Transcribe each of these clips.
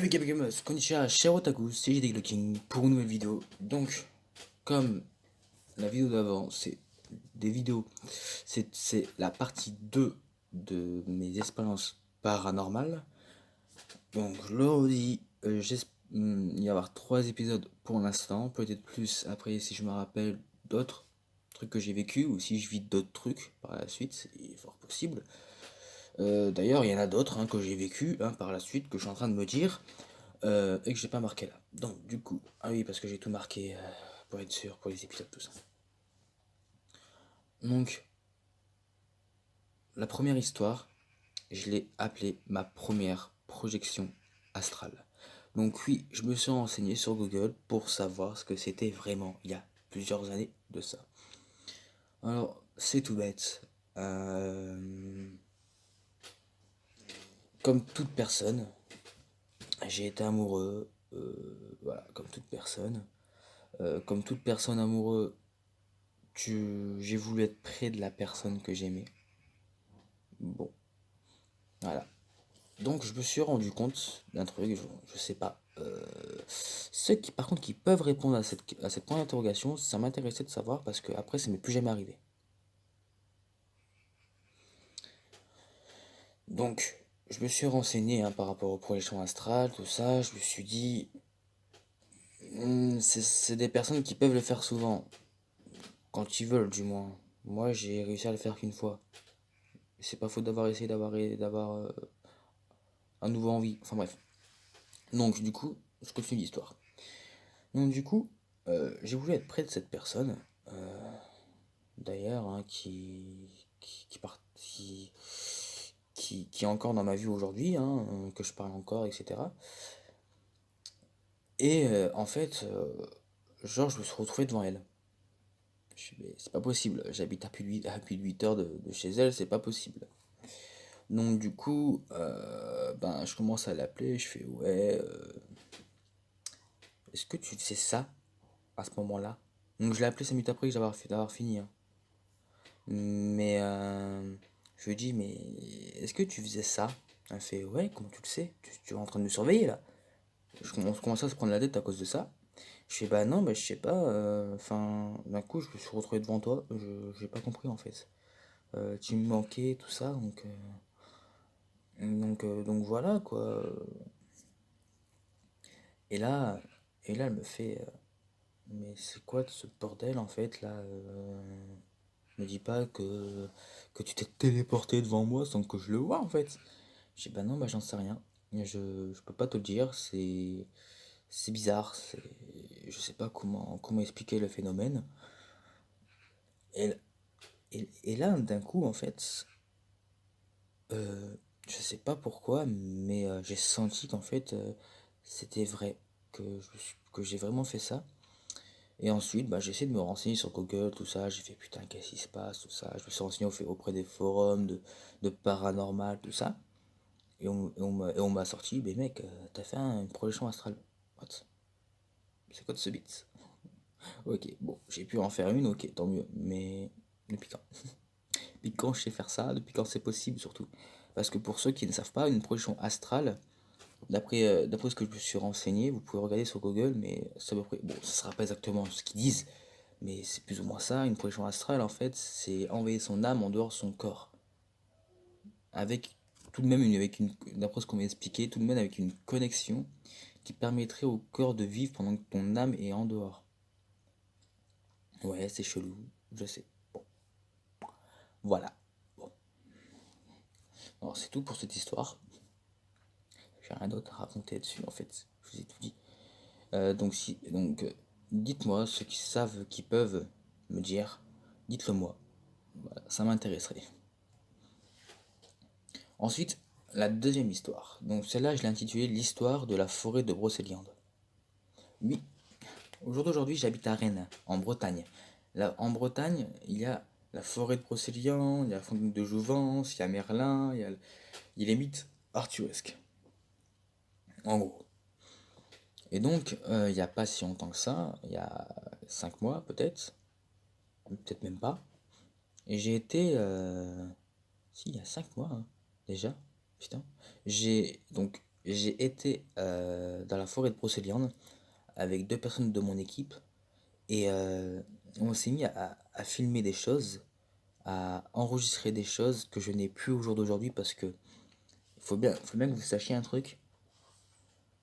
Gameuse, konnichiwa, cher otaku, c'est JD Glocking pour une nouvelle vidéo. Donc, comme la vidéo d'avant, c'est des vidéos, c'est la partie 2 de mes expériences paranormales. Donc, je le redis, il va y avoir 3 épisodes pour l'instant, peut-être plus après si je me rappelle d'autres trucs que j'ai vécu ou si je vis d'autres trucs par la suite, c'est fort possible. D'ailleurs, il y en a d'autres que j'ai vécu par la suite que je suis en train de me dire. Et que j'ai pas marqué là. Donc du coup, ah oui, parce que j'ai tout marqué pour être sûr, pour les épisodes, tout ça. Donc, la première histoire, je l'ai appelée ma première projection astrale. Donc oui, je me suis renseigné sur Google pour savoir ce que c'était vraiment il y a plusieurs années de ça. Alors, c'est tout bête. Comme toute personne, j'ai été amoureux, voilà, comme toute personne. Comme toute personne amoureuse, j'ai voulu être près de la personne que j'aimais. Bon, voilà. Donc je me suis rendu compte d'un truc, je sais pas. Ceux qui par contre qui peuvent répondre à cette point d'interrogation, ça m'intéressait de savoir parce que après ça m'est plus jamais arrivé. Donc je me suis renseigné par rapport aux projections astrales, tout ça, je me suis dit, c'est des personnes qui peuvent le faire souvent, quand ils veulent du moins. Moi j'ai réussi à le faire qu'une fois. C'est pas faute d'avoir essayé d'avoir un nouveau envie. Enfin bref. Donc du coup, je continue l'histoire. Donc du coup, j'ai voulu être près de cette personne, d'ailleurs, qui est encore dans ma vie aujourd'hui, que je parle encore, etc. Et en fait, genre, je me suis retrouvé devant elle. Je suis, mais c'est pas possible, j'habite à plus de 8 heures de chez elle, c'est pas possible. Donc du coup, ben, je commence à l'appeler, je fais ouais, est-ce que tu sais ça à ce moment-là? Donc je l'ai appelé 5 minutes après que d'avoir fini. Mais je lui dis, mais est-ce que tu faisais ça? Elle fait, ouais, comment tu le sais? Tu es en train de me surveiller là. On commence à se prendre la tête à cause de ça. Je fais, bah non, bah je sais pas. Enfin, d'un coup, je me suis retrouvé devant toi. J'ai pas compris en fait. Tu me manquais, tout ça. Donc voilà quoi. Et là, et là, elle me fait, mais c'est quoi ce bordel en fait là? Me dis pas que tu t'es téléporté devant moi sans que je le vois en fait. Je dis bah non, bah j'en sais rien. Je peux pas te le dire, c'est bizarre, je sais pas comment expliquer le phénomène. Et, et là, d'un coup, en fait, euh, je sais pas pourquoi, mais j'ai senti qu'en fait, c'était vrai, que j'ai vraiment fait ça. Et ensuite, bah, j'ai essayé de me renseigner sur Google, tout ça. J'ai fait putain, qu'est-ce qui se passe, tout ça. Je me suis renseigné auprès des forums de paranormal, tout ça. Et on m'a sorti, mais mec, t'as fait une projection astrale. What? C'est quoi de ce bit? Ok, bon, j'ai pu en faire une, ok, tant mieux. Mais depuis quand? Depuis quand je sais faire ça? Depuis quand c'est possible surtout? Parce que pour ceux qui ne savent pas, une projection astrale, d'après ce que je me suis renseigné, vous pouvez regarder sur Google, mais c'est à peu près. Bon, ce sera pas exactement ce qu'ils disent, mais c'est plus ou moins ça. Une projection astrale, en fait, c'est envoyer son âme en dehors de son corps. Avec tout de même, d'après ce qu'on m'a expliqué, tout de même avec une connexion qui permettrait au corps de vivre pendant que ton âme est en dehors. Ouais, c'est chelou, je sais. Bon, voilà. Bon, alors c'est tout pour cette histoire. J'ai rien d'autre à raconter dessus, en fait. Je vous ai tout dit. Donc, dites-moi, ceux qui savent, qui peuvent me dire, dites-le moi. Voilà, ça m'intéresserait. Ensuite, la deuxième histoire. Donc celle-là, je l'ai intitulée l'histoire de la forêt de Brocéliande. Oui, au jour d'aujourd'hui, j'habite à Rennes, en Bretagne. Là, en Bretagne, il y a la forêt de Brocéliande, il y a la fontaine de Jouvence, il y a Merlin, il y a les mythes arthuresques. En gros. Et donc, il n'y a pas si longtemps que ça, il y a 5 mois peut-être, peut-être même pas, et j'ai été... si, il y a 5 mois déjà, putain. Donc, J'ai été dans la forêt de Brocéliande avec deux personnes de mon équipe et on s'est mis à filmer des choses, à enregistrer des choses que je n'ai plus au jour d'aujourd'hui parce que faut bien que vous sachiez un truc,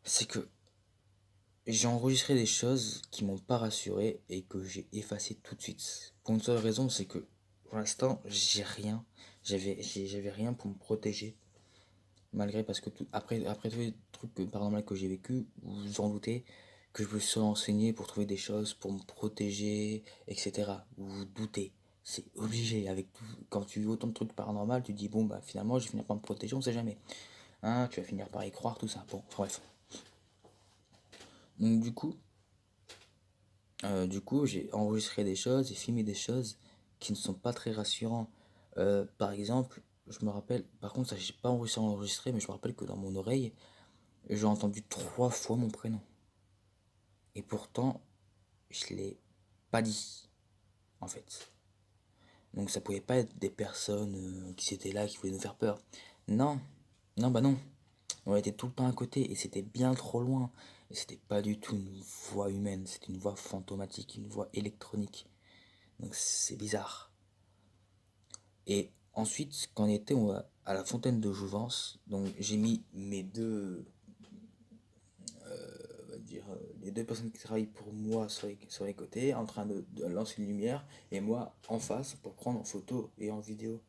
c'est que j'ai enregistré des choses qui m'ont pas rassuré et que j'ai effacé tout de suite. Pour une seule raison, c'est que pour l'instant, j'ai rien. J'avais rien pour me protéger. Malgré parce que après tous les trucs paranormaux que j'ai vécu, vous vous en doutez que je me suis renseigné pour trouver des choses pour me protéger, etc. Vous vous doutez. C'est obligé. Quand tu vis autant de trucs paranormaux, tu te dis bon bah finalement je vais finir par me protéger, on sait jamais. Hein, tu vas finir par y croire, tout ça. Bon, bref. Donc du coup, j'ai enregistré des choses et filmé des choses qui ne sont pas très rassurants. Par exemple, je me rappelle, par contre, ça j'ai pas enregistré, mais je me rappelle que dans mon oreille, j'ai entendu 3 fois mon prénom. Et pourtant, je l'ai pas dit, en fait. Donc ça pouvait pas être des personnes qui étaient là, qui voulaient nous faire peur. Non, non, bah non. On était tout le temps à côté et c'était bien trop loin. Et c'était pas du tout une voix humaine, c'était une voix fantomatique, une voix électronique. Donc c'est bizarre. Et ensuite, quand on était à la fontaine de Jouvence, donc j'ai mis mes deux, on va dire, les deux personnes qui travaillent pour moi sur les côtés, en train de lancer une lumière, et moi en face pour prendre en photo et en vidéo.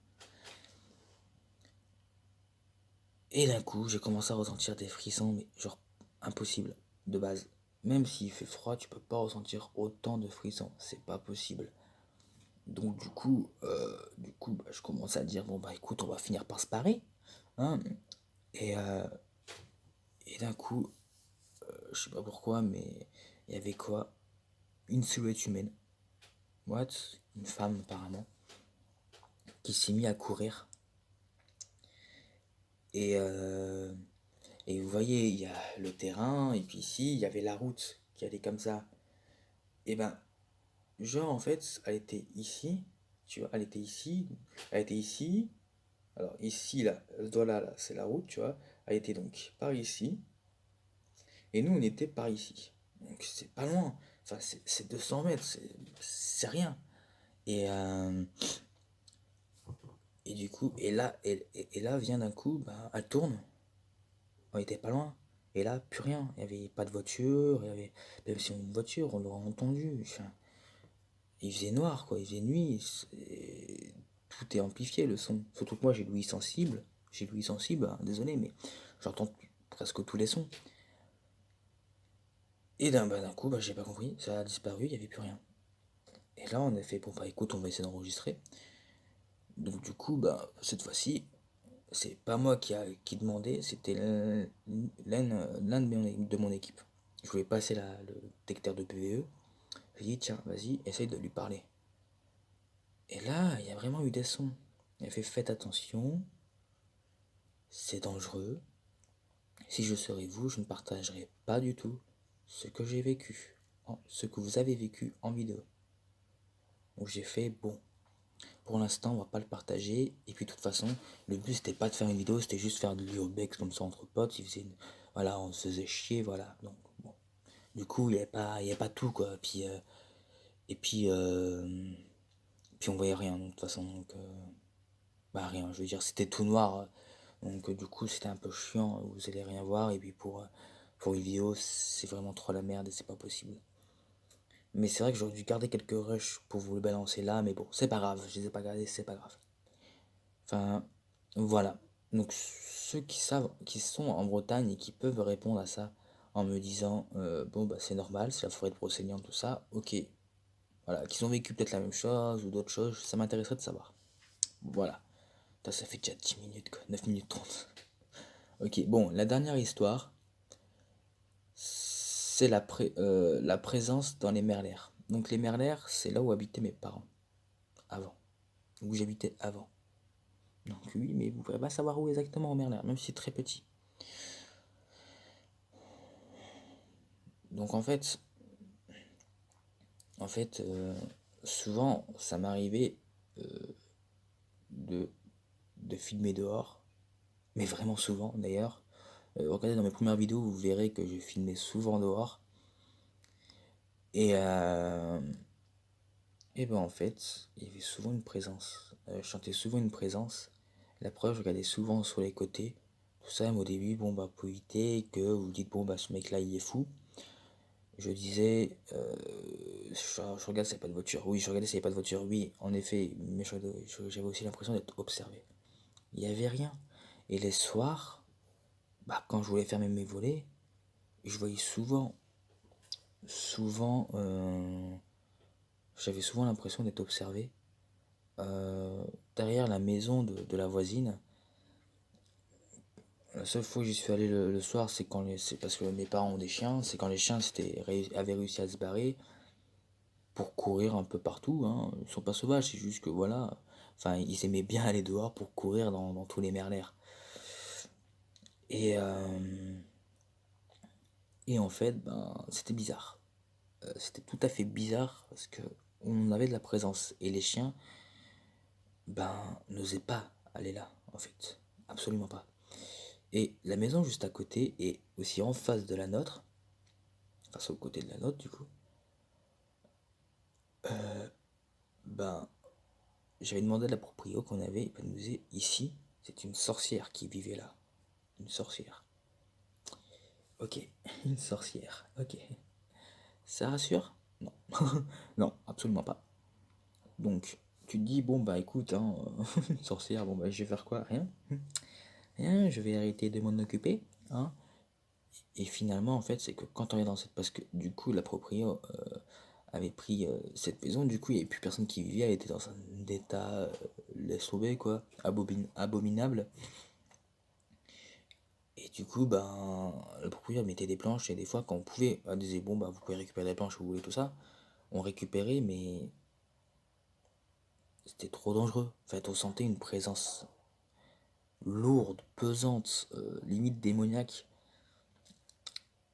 Et d'un coup, j'ai commencé à ressentir des frissons, mais genre impossible, de base. Même s'il fait froid, tu peux pas ressentir autant de frissons, c'est pas possible. Donc du coup bah, je commence à dire, bon bah écoute, on va finir par se parer. Hein. Et, euh, et d'un coup, je sais pas pourquoi, mais il y avait quoi? Une silhouette humaine. What? Une femme apparemment, qui s'est mis à courir. Et, euh, et vous voyez, il y a le terrain, et puis ici, il y avait la route qui allait comme ça. Et ben, genre en fait, elle était ici, tu vois, elle était ici. Alors ici, là, ce doigt-là, là, c'est la route, tu vois. Elle était donc par ici, et nous, on était par ici. Donc c'est pas loin. Enfin, c'est 200 mètres, c'est rien. Et, euh, et du coup, et là vient d'un coup, bah, elle tourne. On était pas loin. Et là, plus rien. Il n'y avait pas de voiture. Même si on avait une voiture, on l'aurait entendu. Enfin, il faisait noir, quoi. Il faisait nuit. Tout est amplifié, le son. Surtout que moi, j'ai l'ouïe sensible. J'ai l'ouïe sensible, hein, désolé, mais j'entends presque tous les sons. Et d'un coup, bah, j'ai pas compris. Ça a disparu, il n'y avait plus rien. Et là, on a fait, bon, bah écoute, on va essayer d'enregistrer. Donc du coup, bah, cette fois-ci, c'est pas moi qui demandait, c'était l'un de mon équipe. Je voulais passer le détecteur de PVE. J'ai dit, tiens, vas-y, essaye de lui parler. Et là, il y a vraiment eu des sons. Il a fait, faites attention, c'est dangereux. Si je serais vous, je ne partagerais pas du tout ce que j'ai vécu, ce que vous avez vécu en vidéo. Donc j'ai fait, bon, pour l'instant, on va pas le partager. Et puis, de toute façon, le but, c'était pas de faire une vidéo, c'était juste faire de l'urbex comme ça entre potes. Voilà, on se faisait chier, voilà. Donc, bon. Du coup, il y avait pas tout, quoi. Et puis, on voyait rien, donc, de toute façon. Donc, bah, rien. Je veux dire, c'était tout noir. Donc, du coup, c'était un peu chiant. Vous allez rien voir. Et puis, pour une vidéo, c'est vraiment trop la merde et c'est pas possible. Mais c'est vrai que j'aurais dû garder quelques rushs pour vous le balancer là. Mais bon, c'est pas grave. Je les ai pas gardés, c'est pas grave. Enfin, voilà. Donc ceux qui savent, qui sont en Bretagne et qui peuvent répondre à ça en me disant bon bah c'est normal, c'est la forêt de Brocéliande, tout ça, ok. Voilà, qu'ils ont vécu peut-être la même chose ou d'autres choses, ça m'intéresserait de savoir. Voilà. Putain, ça fait déjà 10 minutes quoi, 9 minutes 30. Ok, bon, la dernière histoire, c'est la présence dans les merlères. Donc les merlères, c'est là où habitaient mes parents, avant. Où j'habitais avant. Donc oui, mais vous ne pourrez pas savoir où exactement en merlères, même si c'est très petit. Donc en fait, souvent, ça m'arrivait de, de filmer dehors, mais vraiment souvent d'ailleurs, Regardez dans mes premières vidéos, vous verrez que je filmais souvent dehors. Et, euh, et ben en fait, il y avait souvent une présence. Je sentais souvent une présence. La preuve, je regardais souvent sur les côtés. Tout ça, mais au début, bon bah pour éviter que vous dites bon bah ce mec là il est fou. Je disais, je regarde s'il n'y a pas de voiture. Oui, je regardais s'il n'y a pas de voiture. Oui, en effet, mais j'avais aussi l'impression d'être observé. Il n'y avait rien. Et les soirs, bah, quand je voulais fermer mes volets, je voyais souvent, j'avais souvent l'impression d'être observé. Euh, Derrière la maison de la voisine, la seule fois que j'y suis allé le soir, c'est parce que mes parents ont des chiens, c'est quand les chiens avaient réussi à se barrer pour courir un peu partout, hein. Ils sont pas sauvages, c'est juste que voilà, enfin ils aimaient bien aller dehors pour courir dans tous les merlers. Et, euh, et en fait, ben, c'était bizarre. C'était tout à fait bizarre parce que on avait de la présence et les chiens, ben, n'osaient pas aller là, en fait, absolument pas. Et la maison juste à côté est aussi en face de la nôtre, face au côté de la nôtre du coup. Ben, j'avais demandé à la proprio qu'on avait, elle nous disait ici, c'est une sorcière qui vivait là, une sorcière. Ok, une sorcière, ok. Ça rassure? Non. Non, absolument pas. Donc, tu te dis, bon bah écoute, hein, une sorcière, bon bah je vais faire quoi? Rien. Rien, je vais arrêter de m'en occuper. Hein. Et finalement, en fait, c'est que quand on est dans cette... Parce que du coup, la proprio avait pris cette maison, du coup, il n'y avait plus personne qui vivait, elle était dans un état, laisse tomber, quoi, abominable. Et du coup, ben, le propriétaire mettait des planches et des fois, quand on pouvait, elle disait, bon, bah, vous pouvez récupérer des planches, vous voulez tout ça. On récupérait, mais c'était trop dangereux. En fait, on sentait une présence lourde, pesante, limite démoniaque.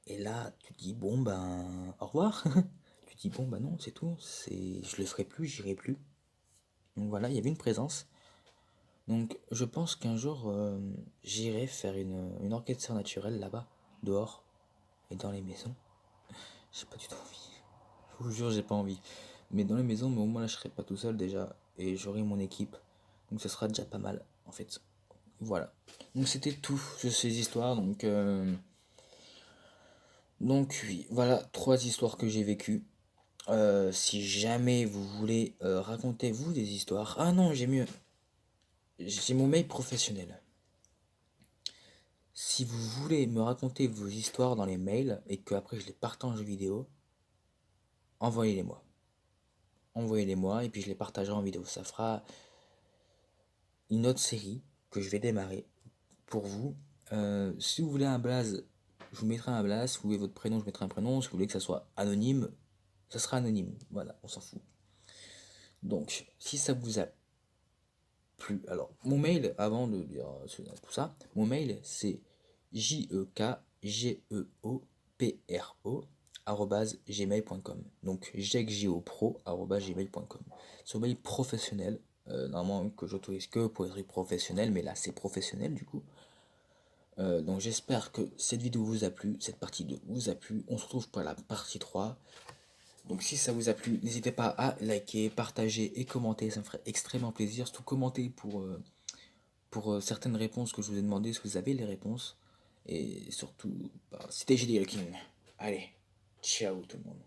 Et là, tu te dis, bon, ben, au revoir. Tu te dis, bon, ben non, c'est tout. Je le ferai plus, j'irai plus. Donc voilà, il y avait une présence. Donc je pense qu'un jour, j'irai faire une enquête surnaturelle là-bas, dehors et dans les maisons. J'ai pas du tout envie. Je vous jure, j'ai pas envie. Mais dans les maisons, mais au moins là, je serai pas tout seul déjà. Et j'aurai mon équipe. Donc ce sera déjà pas mal, en fait. Voilà. Donc c'était tout sur ces histoires. Donc oui, voilà 3 histoires que j'ai vécues. Si jamais vous voulez raconter vous des histoires. Ah non, j'ai mieux. J'ai mon mail professionnel. Si vous voulez me raconter vos histoires dans les mails et que après je les partage en vidéo, envoyez-les-moi. Envoyez-les-moi et puis je les partagerai en vidéo. Ça fera une autre série que je vais démarrer pour vous. Si vous voulez un blaze, je vous mettrai un blaze. Si vous voulez votre prénom, je mettrai un prénom. Si vous voulez que ça soit anonyme, ça sera anonyme. Voilà, on s'en fout. Donc, si ça vous a plu, alors mon mail, avant de dire tout ça, mon mail c'est jekgeopro gmail.com. Donc jekgeopro@gmail.com. C'est un mail professionnel, normalement que j'autorise que pour être professionnel, mais là c'est professionnel du coup. Donc j'espère que cette vidéo vous a plu, cette partie 2 vous a plu. On se retrouve pour la partie 3. Donc si ça vous a plu, n'hésitez pas à liker, partager et commenter, ça me ferait extrêmement plaisir. Surtout commenter pour certaines réponses que je vous ai demandé, si vous avez les réponses. Et surtout, bah, c'était JD le King. Allez, ciao tout le monde.